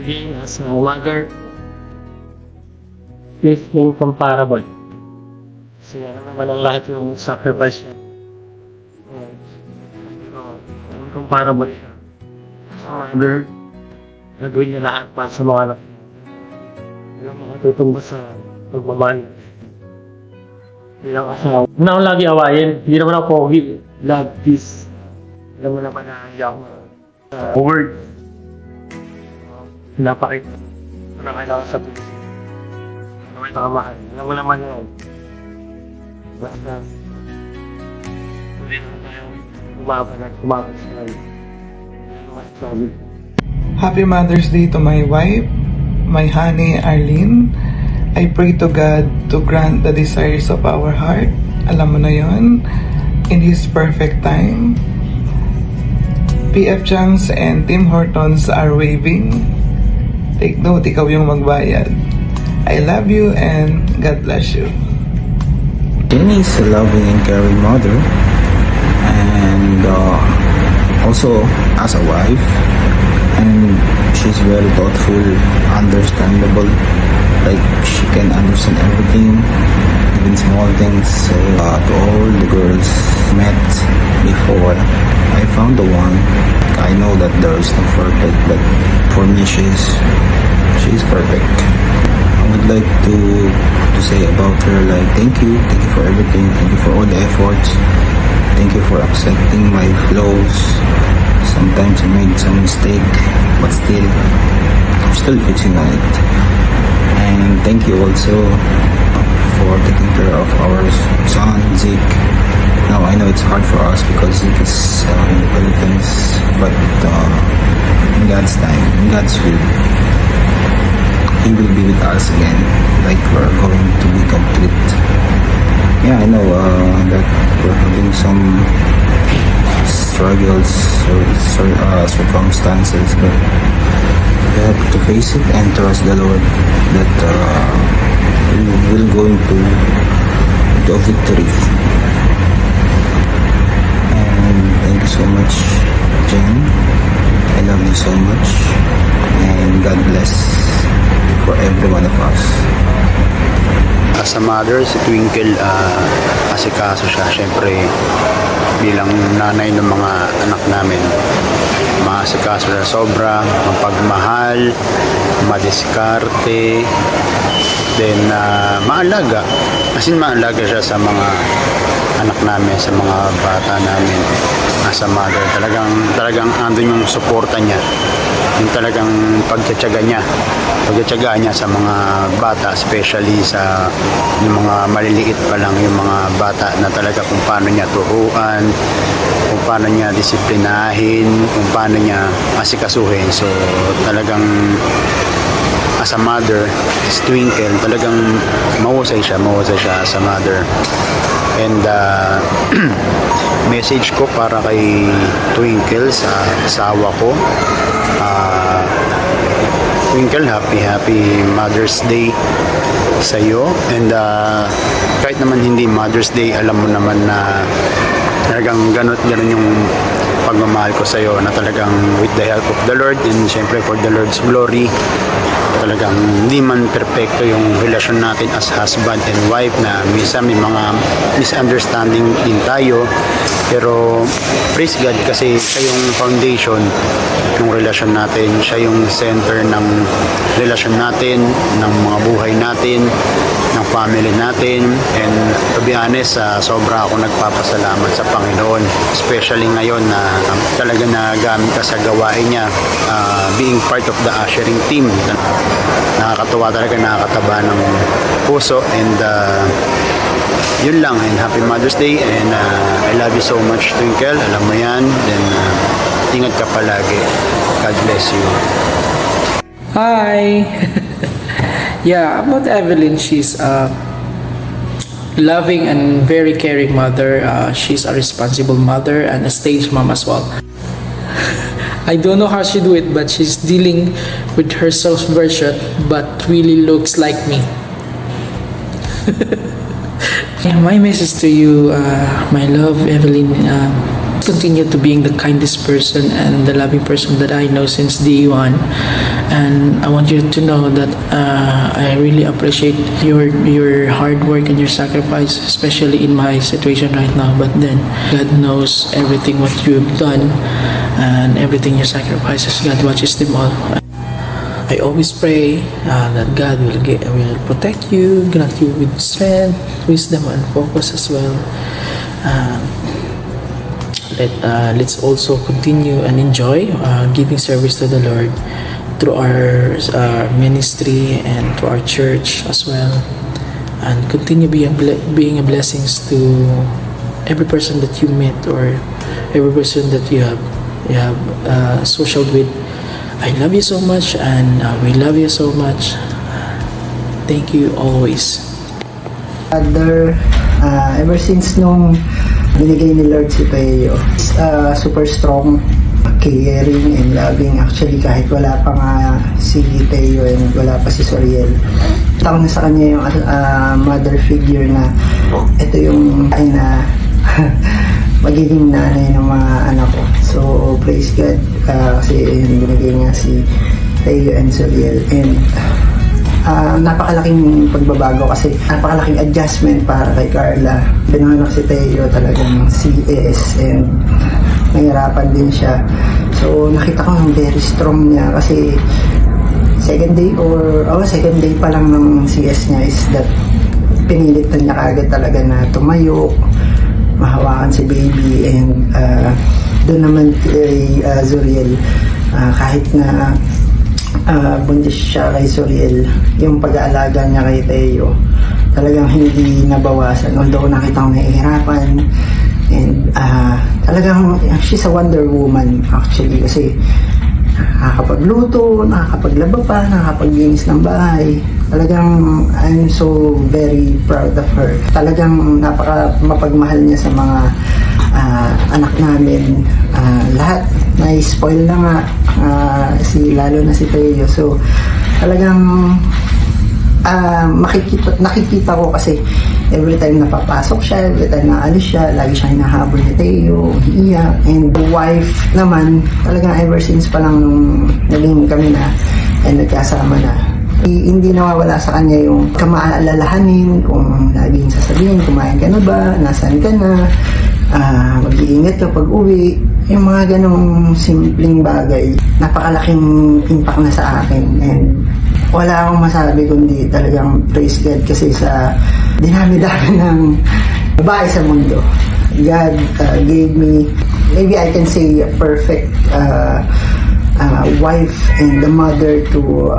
Again, as a mother, is incomparable. Kasi ano naman ang lahat yung sacrifice niya. Incomparable siya. As a mother, nagawin niya lahat para sa mga anak niya. Yung mga tutumba sa pagmamahal. Bilang asawa. Hindi na ako lagi awayin. Hindi naman ako pogi. Love, peace. Alam mo naman na hindi ako word. Pinapakita. Ano na kailangan sabihin. Ano may nakamahal. Alam mo naman yun. Basta. Hindi naman tayo umaban sa lalim. Ano mas sabi. Happy Mother's Day to my wife, my honey Arlene. I pray to God to grant the desires of our heart. Alam mo na yon, in His perfect time. PF Chang's and Tim Hortons are waving. Take note, ikaw yung magbayad. I love you and God bless you. Jenny is a loving and caring mother, and also as a wife, and she's very thoughtful, understandable. Like, she can understand everything, even small things. So to all the girls met before, I found the one. I know that there is no perfect, but for me she's perfect. I would like to say about her, like, thank you for everything, thank you for all the efforts, thank you for accepting my flaws. Sometimes I made some mistake, but still, I'm still fixing on it. And thank you also for taking care of our son, Zeke. Now, I know it's hard for us because Zeke is in the Philippines, but in God's time, in God's will, He will be with us again, like we're going to be complete. Yeah, I know that we're having some struggles or circumstances, but we have to face it and trust the Lord that we're going to the victory. And thank you so much, Jen. I love you so much, and God bless for every one of us. As a mother, si Twinkle, asikaso siya, syempre bilang nanay ng mga anak namin. Maasikaso siya sobra, mapagmahal, madiskarte, then maalaga. As in, maalaga siya sa mga anak namin, sa mga bata namin. As a mother, talagang andun yung suporta niya, yung talagang pagtsatsaga niya sa mga bata, especially sa yung mga maliliit pa lang, yung mga bata na talaga kung paano niya turuan, kung paano niya disiplinahin, kung paano niya asikasuhin. So talagang as a mother, si Twinkle, talagang mahusay siya as a mother. And message ko para kay Twinkle, sa asawa ko, Twinkle, happy Mother's Day sa iyo. And kahit naman hindi Mother's Day, alam mo naman na talagang ganun yung pagmamahal ko sa iyo, na talagang with the help of the Lord and syempre for the Lord's glory. Talagang hindi man perfecto yung relasyon natin as husband and wife, na minsan may mga misunderstanding din tayo, pero praise God kasi siya yung foundation ng relasyon natin, siya yung center ng relasyon natin, ng mga buhay natin, ng family natin. And to be honest, sobra ako nagpapasalamat sa Panginoon, especially ngayon na talaga nagamit ka sa gawain niya, being part of the ushering team. Nakakatawa talaga, nakakataba ng puso. And yun lang, and happy Mother's Day, and I love you so much, Twinkle, alam mo yan. Then ingat ka palagi. God bless you. Hi. Yeah, about Evelyn, she's a loving and very caring mother. She's a responsible mother and a stage mom as well. I don't know how she do it, but she's dealing with herself version, but really looks like me. Yeah, my message to you, my love, Evelyn, continue to being the kindest person and the loving person that I know since day one. And I want you to know that I really appreciate your hard work and your sacrifice, especially in my situation right now. But then God knows everything what you've done and everything your sacrifices. God watches them all. I always pray that God will protect you, grant you with strength, wisdom, and focus as well. Let's also continue and enjoy giving service to the Lord through our ministry and to our church as well, and continue being a blessings to every person that you meet or every person that you have social with. I love you so much, and we love you so much. Thank you always. Father, ever since nung binigay ni Lord si Teo, super strong, caring and loving. Actually, kahit wala pa nga si Teo and wala pa si Soriel, tawag na sa kanya yung mother figure na ito yung na magiging nanay ng mga anak ko. So, praise God, kasi yun, binigay nga si Teo and Soriel. And napakalaking pagbabago kasi napakalaking adjustment para kay Carla. Pinanganak si Teo talagang CS and nahirapan din siya. So nakita ko ang very strong niya kasi second day pa lang ng CS niya is that pinilit na niya agad talaga na tumayo, mahawakan si baby. And doon naman kay Zuriel, kahit na buntis siya kay Soriel, yung pag-aalaga niya kay Teo talagang hindi nabawasan, although nakita ko nahihirapan. And talagang she's a wonder woman actually, kasi nakakapagluto, nakakapaglaba pa, nakakapaglinis ng bahay. Talagang I'm so very proud of her. Talagang napaka mapagmahal niya sa mga anak namin. Lahat na-spoil na nga, lalo na si Teo. So talagang nakikita ko kasi every time napapasok siya, every time naalis siya, lagi siya hinahabol ni Teo, iiyak. And the wife naman, talagang ever since pa lang nung naging kami na and nagkasama na, hindi nawawala sa kanya yung kamaalalahanin, kung laging sasabihin, kumain ka na ba, nasaan ka na, mag-iingat ka pag uwi. Yung mga ganong simpleng bagay, napakalaking impact na sa akin. And wala akong masabi kundi talagang praise God, kasi sa dinami-dami ng babae sa mundo, God gave me, maybe I can say, a perfect wife and the mother to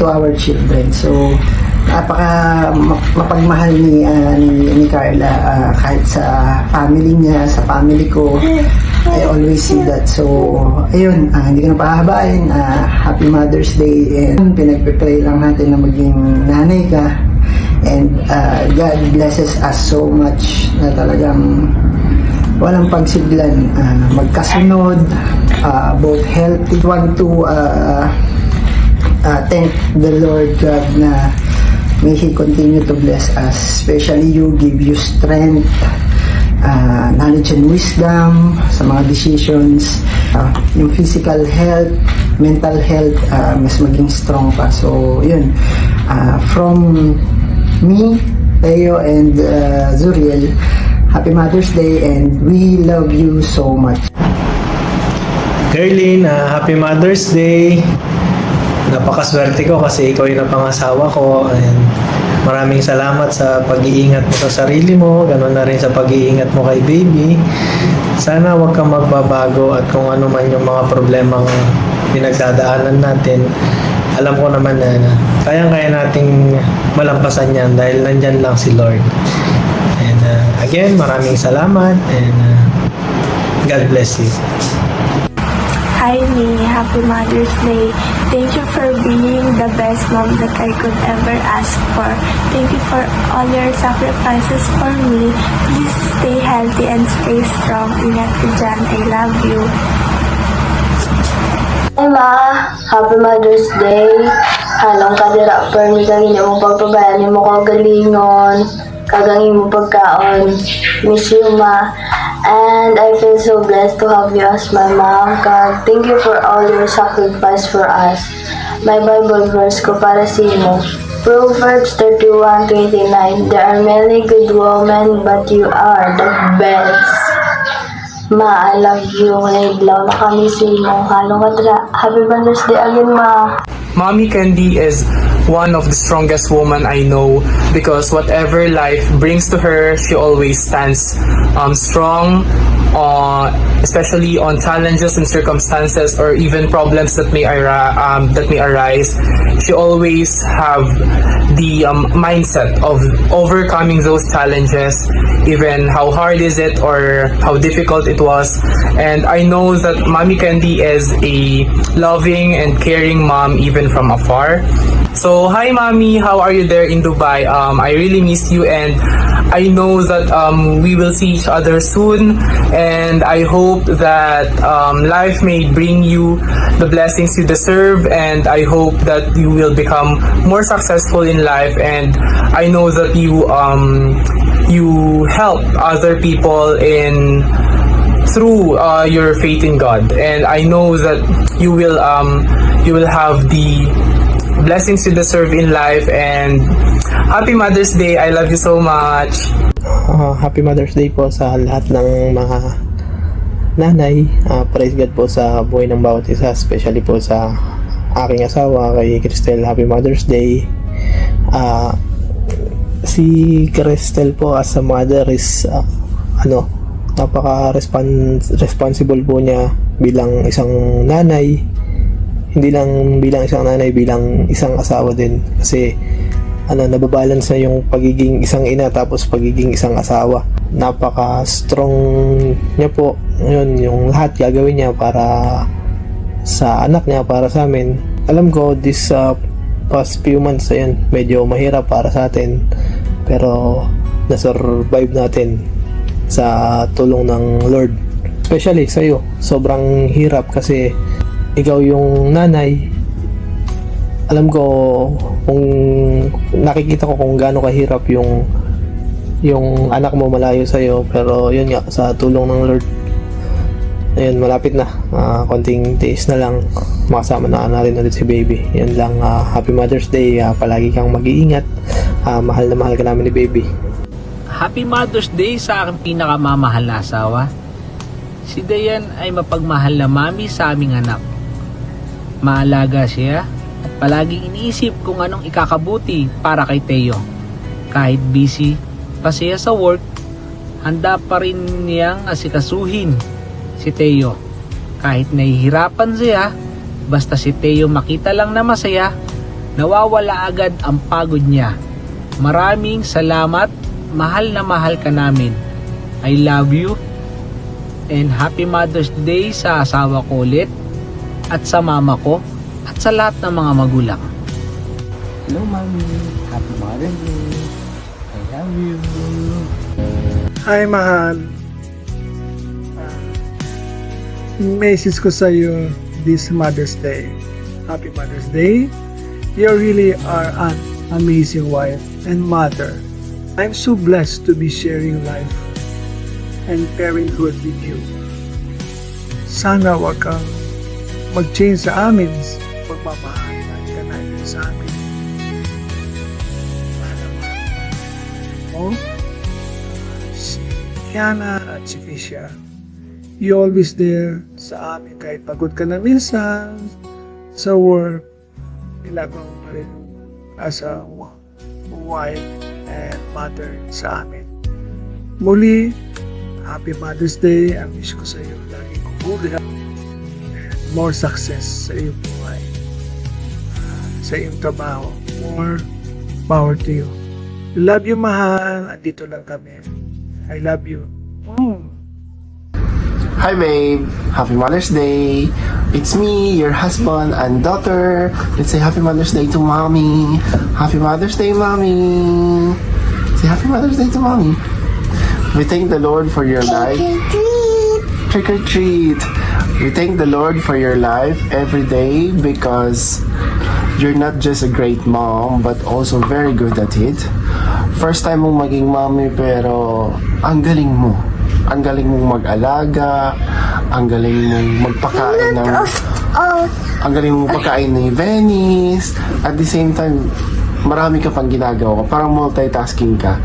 our children. So napaka mapagmahal ni Carla, kahit sa family niya, sa family ko. I always see that. So ayun, hindi ko na pahabain. Happy Mother's Day, and pinagpe-pray lang natin na maging nanay ka. And God blesses us so much na talagang walang pagsiglan, magkasunod, both healthy. I want to thank the Lord God na may He continue to bless us, especially you, give you strength, knowledge and wisdom sa mga decisions, yung physical health, mental health, mas maging strong pa. So yun, from me, Teo and Zuriel, Happy Mother's Day, and we love you so much. Gerlin, Happy Mother's Day. Napakaswerte ko kasi ikaw yung napangasawa ko, and maraming salamat sa pag-iingat mo sa sarili mo, ganoon na rin sa pag-iingat mo kay baby. Sana wag kang magbabago, at kung ano man yung mga problemang pinagdadaanan natin, alam ko naman na kayang-kaya nating malampasan yan dahil nandyan lang si Lord. And again, maraming salamat, and God bless you. Hi, me. Happy Mother's Day. Thank you for being the best mom that I could ever ask for. Thank you for all your sacrifices for me. Please stay healthy and stay strong. Ingat ka dyan. I love you. Hi, Ma. Happy Mother's Day. Halong kadira permi kagini mo pagpabayani mo kagalingon, kagangin mo pagkaon. Miss you, ma. And I feel so blessed to have you as my mom. God, thank you for all your sacrifice for us. My Bible verse ko para sa imo. Proverbs 31:29. There are many good women, but you are the best. Ma, I love you. Naiblaw na kami sa imo. Halong kadira. Happy Mother's Day again, ma. Mommy Candy is one of the strongest women I know because whatever life brings to her, she always stands strong, especially on challenges and circumstances or even problems that may arise. She always have the mindset of overcoming those challenges, even how hard is it or how difficult it was. And I know that Mommy Candy is a loving and caring mom even from afar. So, hi Mommy, how are you there in Dubai? I really miss you and I know that we will see each other soon and I hope that life may bring you the blessings you deserve and I hope that you will become more successful in life and I know that you help other people through your faith in God and I know that you will have the blessings you deserve in life and Happy Mother's Day. I love you so much. Happy Mother's Day po sa lahat ng mga nanay. Praise God po sa buhay ng bawat isa, especially po sa aking asawa, kay Cristel. Happy Mother's Day. Si Cristel po as a mother is napaka-responsible po niya bilang isang nanay. Hindi lang bilang isang nanay, bilang isang asawa din. Kasi nababalance na yung pagiging isang ina tapos pagiging isang asawa. Napaka-strong niya po. Yun, yung lahat gagawin niya para sa anak niya, para sa amin. Alam ko, this past few months, ayun, medyo mahirap para sa atin. Pero na-survive natin sa tulong ng Lord. Especially sa'yo, sobrang hirap kasi ikaw yung nanay. Alam ko kung nakikita ko kung gaano kahirap yung anak mo malayo sa iyo pero yun nga sa tulong ng Lord ayun malapit na konting tiis na lang makasama na natin ulit si baby. Yan lang. Happy Mother's Day. Palagi kang mag-iingat. Mahal na mahal ka namin ni baby. Happy Mother's Day sa aking pinakamamahal na asawa. Si Dayan ay mapagmahal na mami sa aming anak. Maalaga siya at palaging iniisip kung anong ikakabuti para kay Teo. Kahit busy pa siya sa work, handa pa rin niyang asikasuhin si Teo. Kahit nahihirapan siya, basta si Teo makita lang na masaya, nawawala agad ang pagod niya. Maraming salamat, mahal na mahal ka namin. I love you and Happy Mother's Day sa asawa ko ulit at sa mama ko at sa lahat ng mga magulang. Hello, Mommy. Happy Mother's Day. I love you. Hi, mahal. Message ko sa iyo this Mother's Day. Happy Mother's Day. You really are an amazing wife and mother. I'm so blessed to be sharing life and parenthood with you. Sana wag kang mag-change sa amin. Pagmamahalan ka natin sa amin. Si Kiana at si Fisha, you always there sa amin kahit pagod ka na minsan sa work. Ilagaw mo rin as a wife and mother sa amin. Muli, Happy Mother's Day. I wish ko sa iyo lagi kong good health and more success sa iyong buhay, sa iyong trabaho. More power to you. Love you, mahal. Andito lang kami. I love you. Hi babe, Happy Mother's Day. It's me, your husband and daughter. Let's say Happy Mother's Day to Mommy. Happy Mother's Day, Mommy. Say Happy Mother's Day to Mommy. We thank the Lord for your life. Trick or treat. We thank the Lord for your life every day because you're not just a great mom, but also very good at it. First time mong maging mommy, pero ang galing mo. Ang galing mong mag-alaga, ang galing mong magpakain ng... Ang galing mong pagkain ni Venice. At the same time, marami ka pang ginagawa. Parang multitasking ka.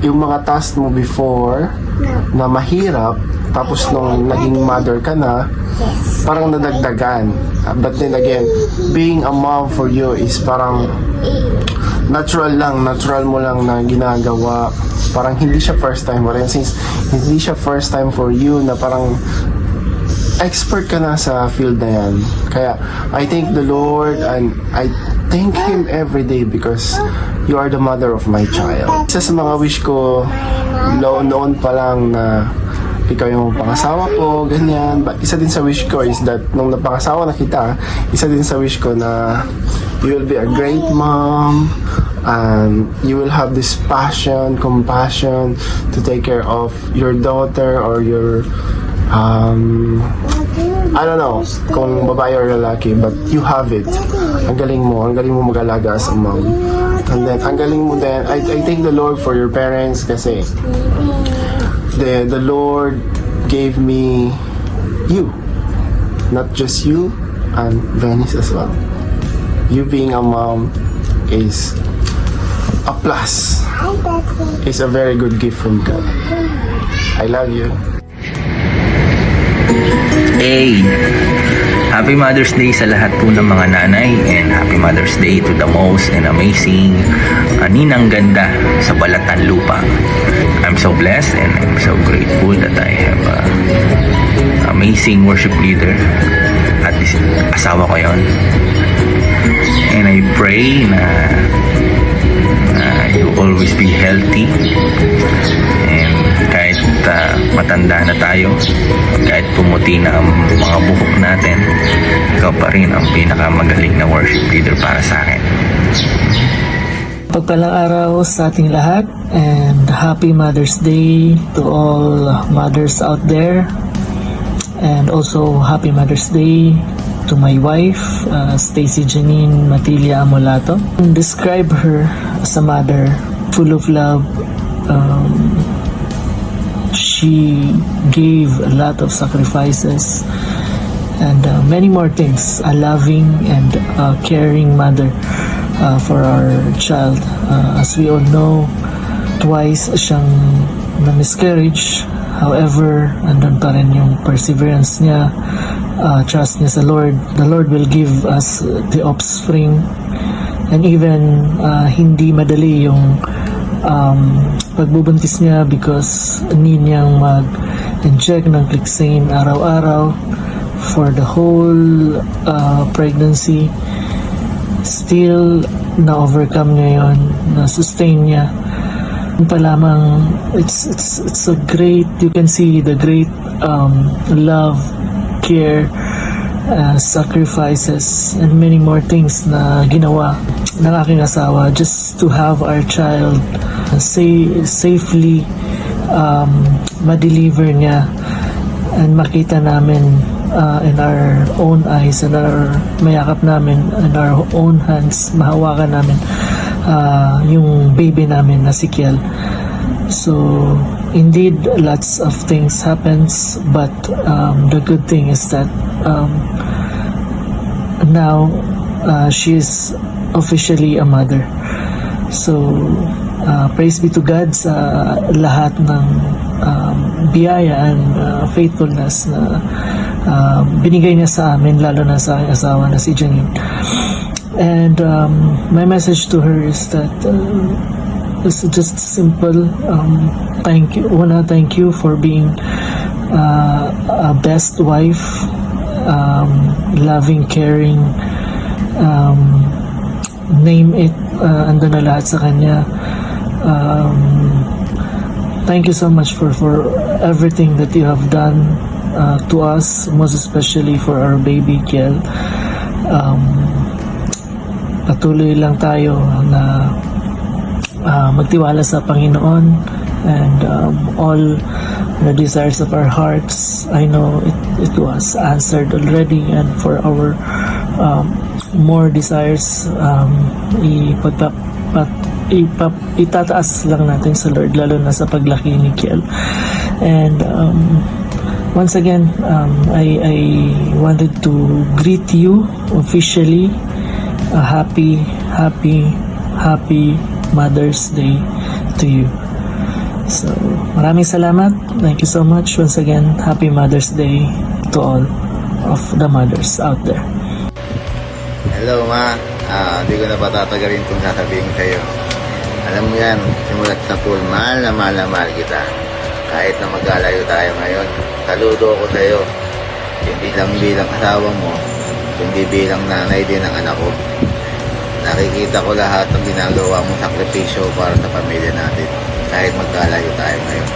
Yung mga task mo before na mahirap, tapos nung naging mother ka na, parang nadagdagan. But then again, being a mom for you is parang natural mo lang na ginagawa. Parang hindi siya first time. Or since hindi siya first time for you na parang expert ka na sa field na yan. Kaya I thank the Lord and I thank Him every day because you are the mother of my child. Isa sa mga wish ko noon pa lang na ikaw yung pangasawa ko, ganyan. But isa din sa wish ko is that nung napangasawa na kita, isa din sa wish ko na you will be a great mom and you will have this passion, compassion to take care of your daughter or your I don't know kung babae or lalaki, but you have it. Ang galing mo mag-alaga as a mom. And then, ang galing mo din, I thank the Lord for your parents kasi the Lord gave me you. Not just you, and Venice as well. You being a mom is a plus. It's a very good gift from God. I love you. Hey! Happy Mother's Day sa lahat po ng mga nanay and Happy Mother's Day to the most and amazing ninang ganda sa Balatan Lupa. I'm so blessed and I'm so grateful that I have an amazing worship leader at this asawa ko yon. And I pray na you always be healthy and kahit matanda na tayo, kahit pumuti na ang mga buhok natin, ikaw pa rin ang pinakamagaling na worship leader para sa akin. Pagpalang araw sa ating lahat and Happy Mother's Day to all mothers out there, and also Happy Mother's Day to my wife, Stacy Janine Matilia Amolato. Describe her as a mother full of love. She gave a lot of sacrifices and many more things. A loving and caring mother for our child. As we all know, twice siyang na-miscarriage. However, andun pa rin yung perseverance niya, trust niya sa Lord. The Lord will give us the offspring. And even hindi madali yung pagbubuntis niya because need niyang mag-inject ng Clexane araw-araw for the whole pregnancy. Still, na-overcome niya yun, na-sustain niya. Pa lamang, it's a great, you can see the great love, care, sacrifices, and many more things na ginawa ng aking asawa just to have our child safely ma-deliver niya and makita namin in our own eyes and our mayakap namin in our own hands, mahawakan namin yung baby namin na si Kiel. So indeed lots of things happens, but the good thing is that now she is officially a mother. So praise be to God sa lahat ng biyaya and faithfulness na binigay niya sa amin, lalo na sa aking asawa na si Janine. And my message to her is that it's just simple. Thank you for being a best wife, loving, caring, name it, andun na lahat sa kanya. Thank you so much for everything that you have done to us, most especially for our baby Kiel. Patuloy lang tayo na magtiwala sa Panginoon, and all the desires of our hearts, I know it was answered already, and for our more desires, itataas lang natin sa Lord, lalo na sa paglaki ni Kiel. And once again, I wanted to greet you officially. A happy Mother's Day to you. So, maraming salamat. Thank you so much. Once again, happy Mother's Day to all of the mothers out there. Hello ma, hindi ko na patatagalin kung sasabihin ko sa'yo. Alam mo yan, simulat sa pool, mahal na mahal kita. Kahit na magkalayo tayo ngayon, saludo ako sa'yo. Hindi lang bilang asawa mo, kundi bilang nanay din ng anak ko. Nakikita ko lahat ng ginagawa mong sakripisyo para sa pamilya natin. Kahit magkalayo tayo ngayon,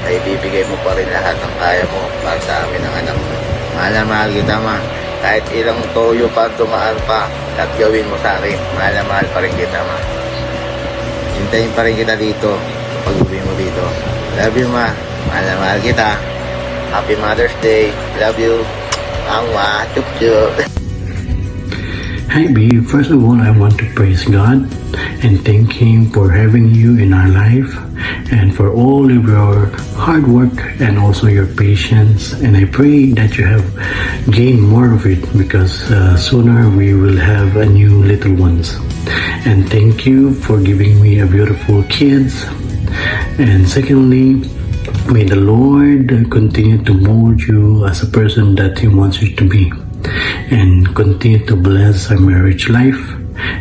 ay bibigay mo pa rin lahat ng kaya mo para sa amin ng anak mo. Mahal na mahal kita ma. Kahit ilang toyo pa tumaan pa, at gawin mo sa akin, mahal na mahal pa rin kita ma. Hintayin pa rin kita dito, pag-uwi mo dito. Love you ma, mahal na mahal kita. Happy Mother's Day, love you. Angwa, chup chup. Hi babe, first of all I want to praise God and thank Him for having you in our life and for all of your hard work and also your patience, and I pray that you have gained more of it because sooner we will have a new little ones. And thank you for giving me a beautiful kids. And secondly, may the Lord continue to mold you as a person that He wants you to be, and continue to bless our marriage life.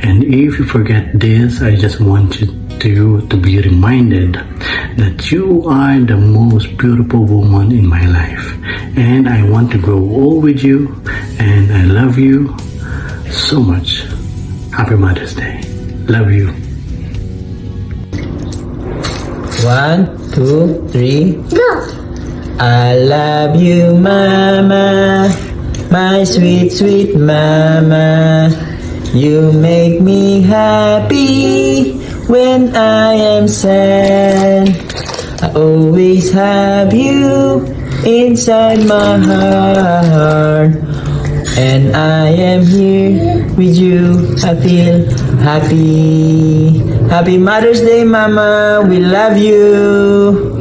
And if you forget this, I just want you to be reminded that you are the most beautiful woman in my life, and I want to grow old with you, and I love you so much. Happy Mother's Day. Love you. 1, 2, 3, go! I love you, Mama. My sweet, sweet mama, you make me happy when I am sad. I always have you inside my heart, and I am here with you. I feel happy. Happy Mother's Day, Mama. We love you.